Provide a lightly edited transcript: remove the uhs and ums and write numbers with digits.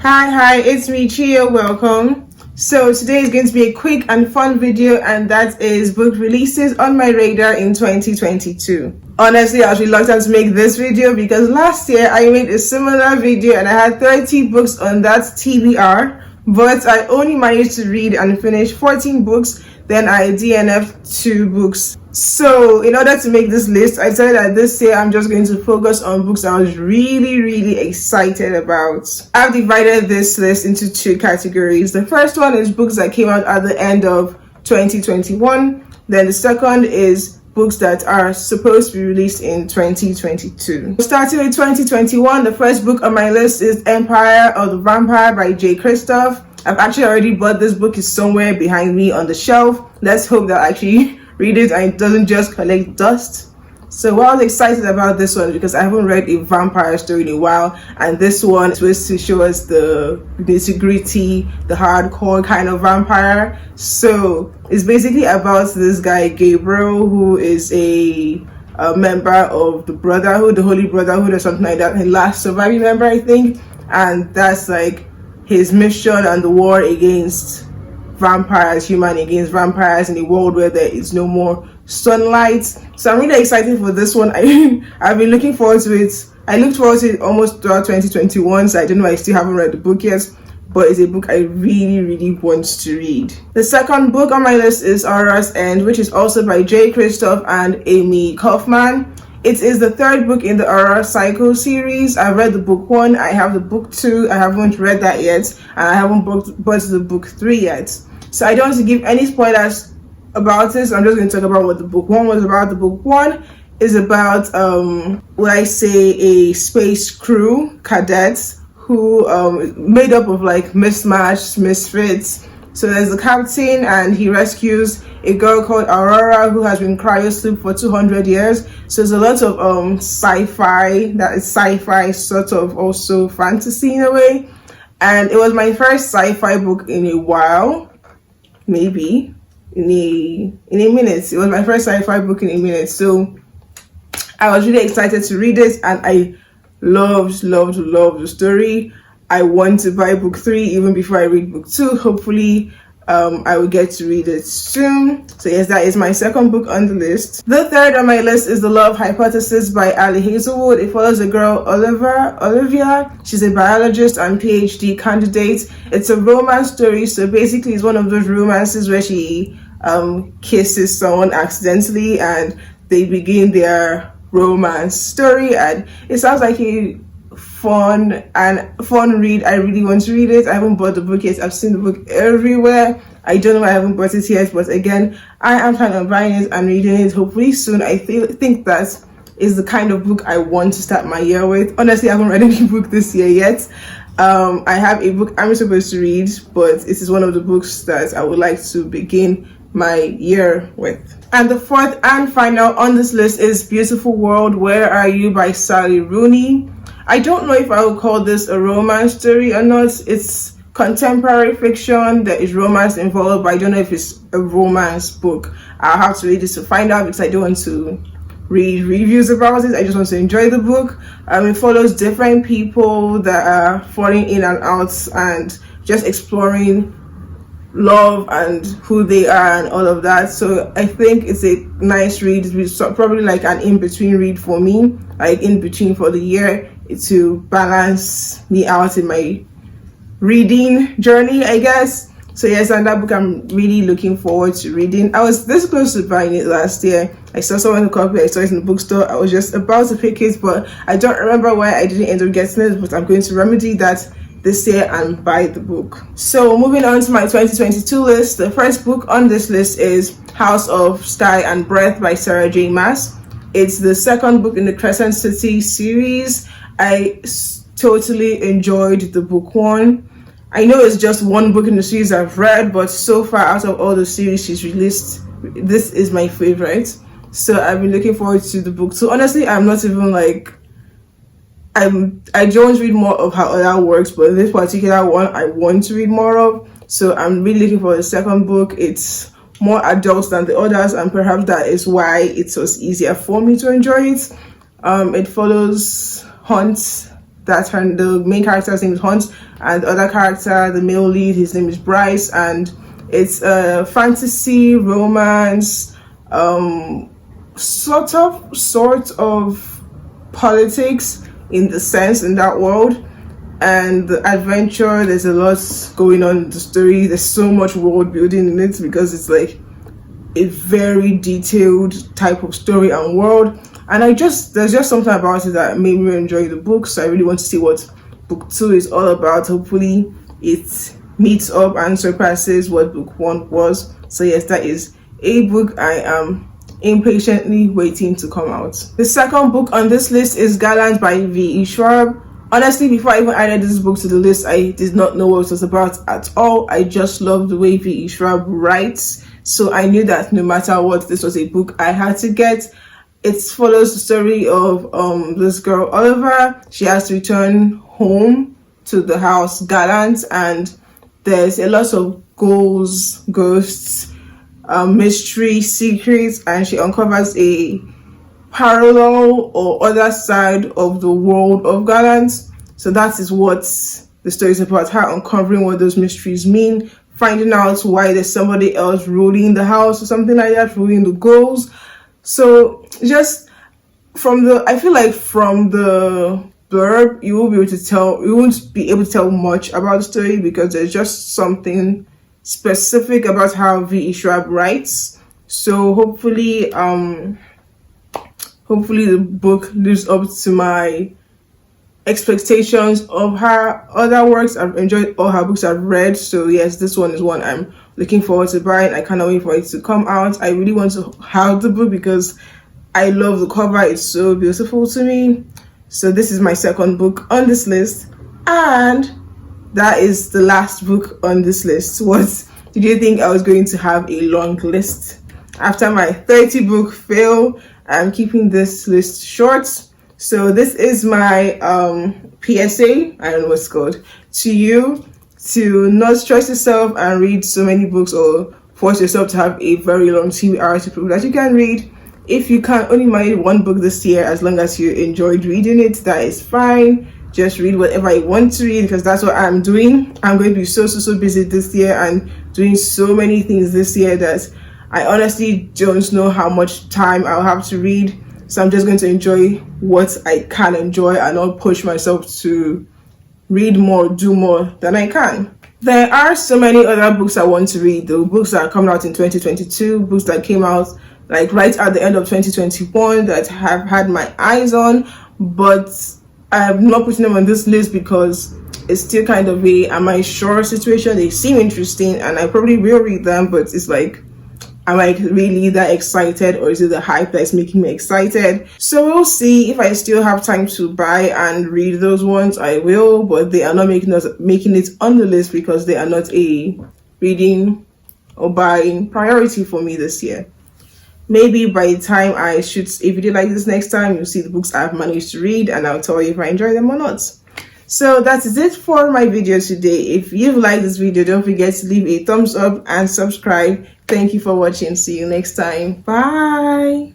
Hi, it's me, Chio. Welcome. So today is going to be a quick and fun video, and that is book releases on my radar in 2022. Honestly, I was reluctant to make this video because last year I made a similar video and I had 30 books on that TBR, but I only managed to read and finish 14 books. Then I DNF'd 2 books. So in order to make this list, I decided that this year I'm just going to focus on books I was really excited about. I've divided this list into 2 categories. The first one is books that came out at the end of 2021. Then the second is books that are supposed to be released in 2022. Starting with 2021, the first book on my list is Empire of the Vampire by J. Christoph. I've actually already bought this book. It's somewhere behind me on the shelf. Let's hope that I actually read it and it doesn't just collect dust. So I was excited about this one because I haven't read a vampire story in a while, and this one is supposed to show us the nitty-gritty, the hardcore kind of vampire. So it's basically about this guy Gabriel, who is a member of the Brotherhood, the Holy Brotherhood or something like that, the last surviving member, I think, and that's like his mission and the war against vampires, human against vampires, in a world where there is no more sunlight. So I'm really excited for this one. I've been looking forward to it. I looked forward to it almost throughout 2021, so I don't know, I still haven't read the book yet, but it's a book I really want to read. The second book on my list is Auror's End, which is also by J. Christoph and Amy Kaufman. It is the 3rd book in the Aurora Cycle series. I read the book 1, I have the book 2, I haven't read that yet, and I haven't bought the book 3 yet. So I don't want to give any spoilers about this. I'm just going to talk about what the book 1 was about. The book 1 is about, a space crew, cadets, who made up of like mismatched misfits. So there's the captain, and he rescues a girl called Aurora who has been cryosleep for 200 years. So there's a lot of sci-fi, that is sci-fi sort of also fantasy in a way. And it was my first sci-fi book in a while, maybe in a minute. It was my first sci-fi book in a minute. So I was really excited to read it, and I loved the story. I want to buy book 3 even before I read book 2. Hopefully I will get to read it soon. So yes, that is my second book on the list. The third on my list is The Love Hypothesis by Ali Hazelwood. It follows a girl, Olivia. She's a biologist and PhD candidate. It's a romance story, so basically it's one of those romances where she kisses someone accidentally and they begin their romance story, and it sounds like a fun read. I really want to read it. I haven't bought the book yet. I've seen the book everywhere. I don't know why I haven't bought it yet, but again, I am planning on buying it and reading it hopefully soon. I think that is the kind of book I want to start my year with. Honestly, I haven't read any book this year yet. I have a book I'm supposed to read, but it is one of the books that I would like to begin my year with. And the fourth and final on this list is Beautiful World, Where Are You by Sally Rooney. I don't know if I would call this a romance story or not. It's contemporary fiction. There is romance involved, but I don't know if it's a romance book. I'll have to read this to find out because I don't want to read reviews about it. I just want to enjoy the book. It follows different people that are falling in and out and just exploring love and who they are and all of that. So I think it's a nice read. It's probably like an in-between read for me, like in between for the year, to balance me out in my reading journey, I guess. So yes, and that book I'm really looking forward to reading. I was this close to buying it last year. I saw someone copy, I saw it in the bookstore. I was just about to pick it, but I don't remember why I didn't end up getting it, but I'm going to remedy that this year and buy the book. So moving on to my 2022 list, the first book on this list is House of Sky and Breath by Sarah J. Maas. It's the second book in the Crescent City series. I totally enjoyed the book 1. I know it's just one book in the series I've read, but so far out of all the series she's released, this is my favorite. So I've been looking forward to the book 2. Honestly, I'm not even like, I don't read more of how that works, but this particular one I want to read more of. So I'm really looking for the second book. It's more adult than the others, and perhaps that is why it was easier for me to enjoy it. It follows Hunt, the main character's name is Hunt, and the other character, the male lead, his name is Bryce, and it's a fantasy romance, sort of politics in the sense in that world, and the adventure. There's a lot going on in the story. There's so much world building in it because it's like a very detailed type of story and world, and there's just something about it that made me enjoy the book. So I really want to see what book 2 is all about. Hopefully it meets up and surpasses what book 1 was. So yes, that is a book I am impatiently waiting to come out. The second book on this list is Gallant by V.E. Schwab. Honestly, before I even added this book to the list, I did not know what it was about at all. I just love the way V.E. Schwab writes, so I knew that no matter what, this was a book I had to get. It follows the story of this girl Oliver. She has to return home to the house Gallant, and there's a lot of goals, ghosts, mystery, secrets, and she uncovers a parallel or other side of the world of Gallant. So that is what the story is about, her uncovering what those mysteries mean, finding out why there's somebody else ruling the house or something like that, ruling the goals. So just I feel like from the blurb, you won't be able to tell much about the story because there's just something specific about how V.E. Schwab writes. So hopefully the book lives up to my expectations of her other works. I've enjoyed all her books I've read, so yes, this one is one I'm looking forward to buying. I cannot wait for it to come out. I really want to have the book because I love the cover. It's so beautiful to me. So this is my second book on this list, and that is the last book on this list. What did you think I was going to have a long list? After my 30 book fail, I'm keeping this list short. So this is my PSA, I don't know what's called, to you, to not stress yourself and read so many books or force yourself to have a very long TBR to prove that you can read. If you can only manage one book this year, as long as you enjoyed reading it, that is fine. Just read whatever you want to read because that's what I'm doing. I'm going to be so busy this year and doing so many things this year that I honestly don't know how much time I'll have to read. So I'm just going to enjoy what I can enjoy and not push myself to read more, do more than I can. There are so many other books I want to read, though. Books that are coming out in 2022, books that came out like right at the end of 2021 that I have had my eyes on, but I'm not putting them on this list because it's still kind of a am I sure situation. They seem interesting and I probably will read them, but it's like, am I really that excited, or is it the hype that's making me excited? So we'll see. If I still have time to buy and read those ones, I will, but they are not making it on the list because they are not a reading or buying priority for me this year. Maybe by the time I shoot a video like this next time, you'll see the books I've managed to read and I'll tell you if I enjoy them or not. So that is it for my video today. If you've liked this video, don't forget to leave a thumbs up and subscribe. Thank you for watching. See you next time. Bye.